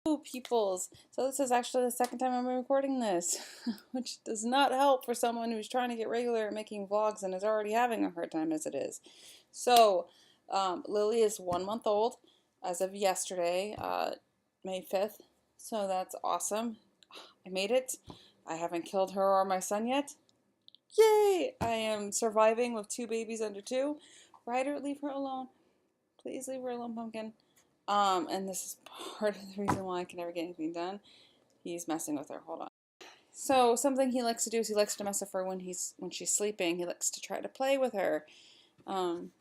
Hello, peoples. So this is actually the second time I'm recording this, which does not help for someone who's trying to get regular at making vlogs and is already having a hard time as it is. So, Lily is 1 month old as of yesterday, May 5th. So that's awesome. I made it. I haven't killed her or my son yet. Yay! I am surviving with 2 babies under 2. Ryder, leave her alone. Please leave her alone, Pumpkin. And this is part of the reason why I can never get anything done. He's messing with her. Hold on. So something he likes to do is he likes to mess with her when she's sleeping. He likes to try to play with her. Um,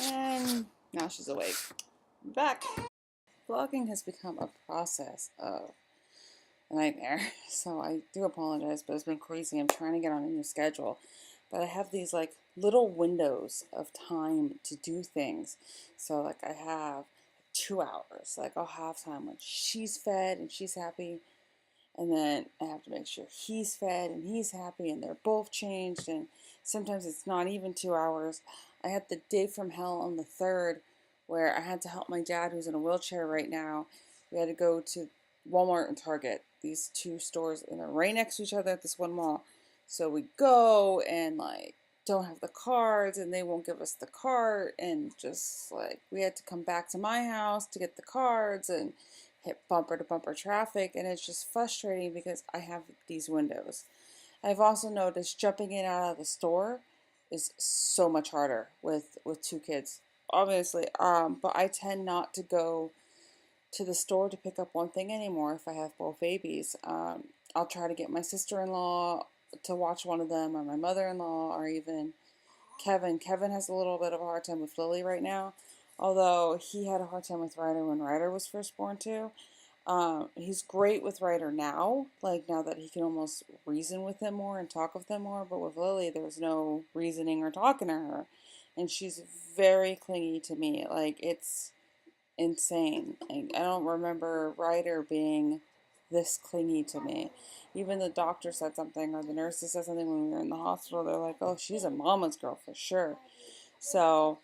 and now she's awake. I'm back. Vlogging has become a process of a nightmare. So I do apologize, but it's been crazy. I'm trying to get on a new schedule. But I have these like little windows of time to do things. So like I have 2 hours. Like I'll have time when she's fed and she's happy. And then I have to make sure he's fed and he's happy and they're both changed. And sometimes it's not even 2 hours. I had the day from hell on the 3rd where I had to help my dad who's in a wheelchair right now. We had to go to Walmart and Target, these two stores, and they're right next to each other at this one mall. So we go and like don't have the cards and they won't give us the card, and just like we had to come back to my house to get the cards and hit bumper to bumper traffic, and it's just frustrating because I have these windows. I've also noticed jumping in and out of the store is so much harder with 2 kids, obviously. But I tend not to go to the store to pick up one thing anymore if I have both babies. I'll try to get my sister-in-law to watch one of them, or my mother-in-law, or even Kevin. Kevin has a little bit of a hard time with Lily right now, although he had a hard time with Ryder when Ryder was first born too. He's great with Ryder now, like now that he can almost reason with him more and talk with him more. But with Lily, there's no reasoning or talking to her, and she's very clingy to me. Like it's insane. Like, I don't remember Ryder being this clingy to me. Even the doctor said something, or the nurses said something when we were in the hospital. They're like, "Oh, she's a mama's girl for sure." So,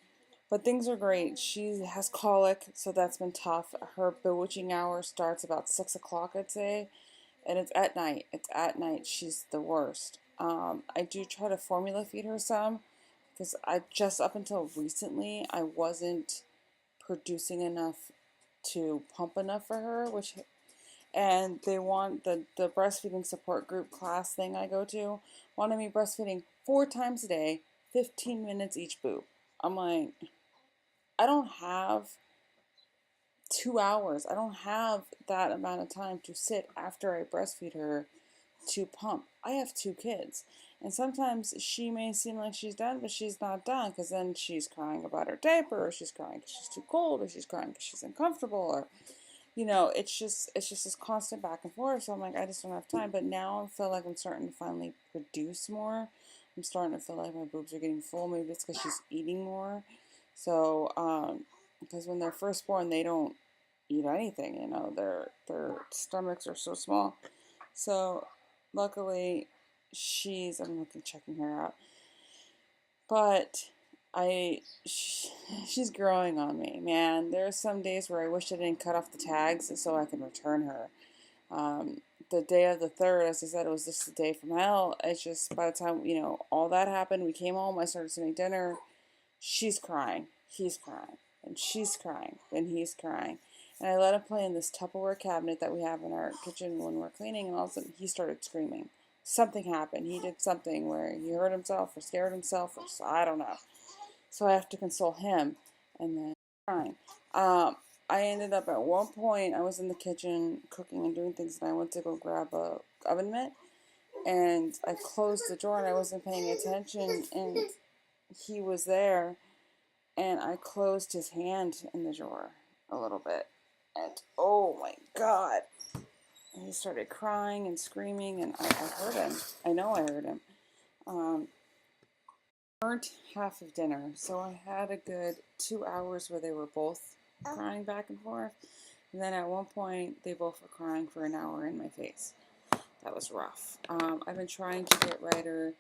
but things are great. She has colic, so that's been tough. Her bewitching hour starts about 6 o'clock, I'd say, and it's at night. It's at night. She's the worst. I do try to formula feed her some because I just up until recently I wasn't producing enough to pump enough for her, which and they want the breastfeeding support group class thing I go to wanted me breastfeeding 4 times a day, 15 minutes each boob. I'm like, I don't have 2 hours. I don't have that amount of time to sit after I breastfeed her to pump. I have 2 kids. And sometimes she may seem like she's done, but she's not done, because then she's crying about her diaper, or she's crying because she's too cold, or she's crying because she's uncomfortable, or it's just this constant back and forth. So I'm like, I just don't have time. But now I feel like I'm starting to finally produce more. I'm starting to feel like my boobs are getting full. Maybe it's because she's eating more. So because when they're first born, they don't eat anything. Their stomachs are so small. So luckily, I'm looking checking her out, but she's growing on me, man. There are some days where I wish I didn't cut off the tags so I can return her. The day of the 3rd, as I said, it was just the day from hell. It's just by the time, all that happened, we came home, I started to make dinner. She's crying, he's crying, and she's crying, and he's crying. And I let him play in this Tupperware cabinet that we have in our kitchen when we're cleaning, and all of a sudden he started screaming. Something happened. He did something where he hurt himself or scared himself, or I don't know. So I have to console him, and then crying. I ended up at one point, I was in the kitchen cooking and doing things, and I went to go grab a oven mitt, and I closed the door and I wasn't paying attention, and he was there, and I closed his hand in the drawer a little bit, and oh my god, and he started crying and screaming, and I heard him. I know I heard him. Burnt half of dinner, so I had a good 2 hours where they were both crying back and forth, and then at one point they both were crying for an hour in my face. That was rough. I've been trying to get Ryder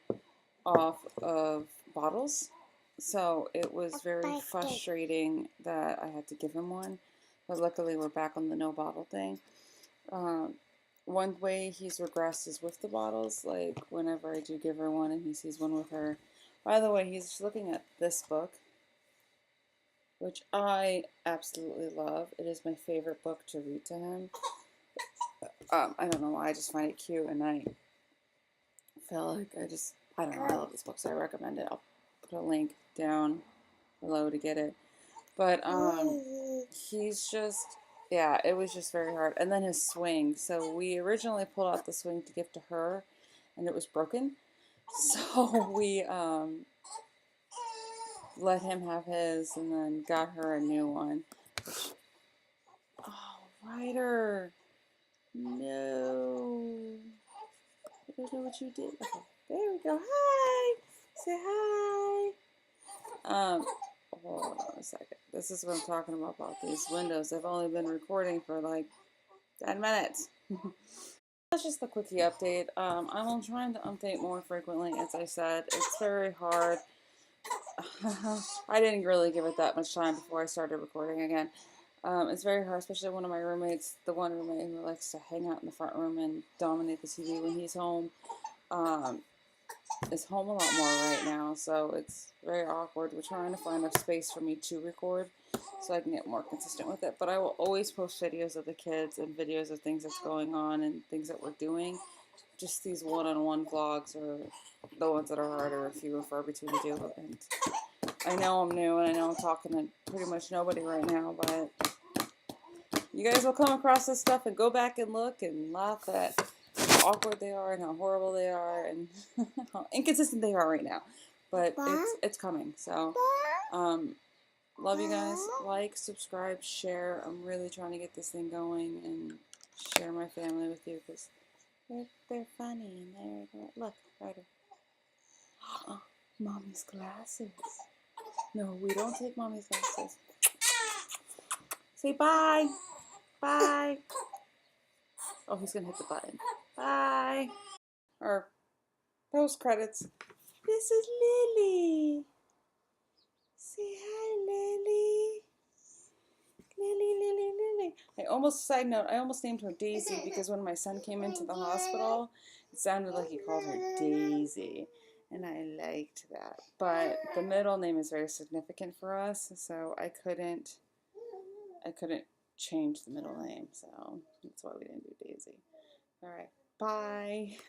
off of bottles. So it was very frustrating that I had to give him one. But luckily we're back on the no bottle thing. Um, One way he's regressed is with the bottles. Like whenever I do give her one and he sees one with her. By the way, he's looking at this book, which I absolutely love. It is my favorite book to read to him. I don't know why, I just find it cute, and I feel like I don't know, I love this book, so I recommend it. I'll put a link down below to get it. But he's just, yeah, it was just very hard. And then his swing. So we originally pulled out the swing to give to her, and it was broken. So we let him have his, and then got her a new one. Which, oh, Ryder, no, I don't know what you did. Okay, there we go. Hi, say hi. Hold on a second. This is what I'm talking about these windows. I've only been recording for like 10 minutes. That's just a quickie update. I'm trying to update more frequently, as I said. It's very hard. I didn't really give it that much time before I started recording again. It's very hard, especially one of my roommates, the one roommate who likes to hang out in the front room and dominate the TV when he's home, is home a lot more right now, so it's very awkward. We're trying to find a space for me to record so I can get more consistent with it. But I will always post videos of the kids and videos of things that's going on and things that we're doing. Just these one-on-one vlogs are the ones that are harder, few and far between to do. And I know I'm new and I know I'm talking to pretty much nobody right now, but you guys will come across this stuff and go back and look and laugh at how awkward they are and how horrible they are and how inconsistent they are right now. But it's coming. So love you guys. Like, subscribe, share. I'm really trying to get this thing going and share my family with you because they're funny and they're look, Ryder. Mommy's glasses. No, we don't take mommy's glasses. Say bye. Bye. Oh, he's gonna hit the button. Bye. Or post credits. This is Lily. Say hi, Lily. Lily. Side note, I almost named her Daisy because when my son came into the hospital, it sounded like he called her Daisy. And I liked that. But the middle name is very significant for us, so I couldn't change the middle name, so that's why we didn't do Daisy. All right, bye.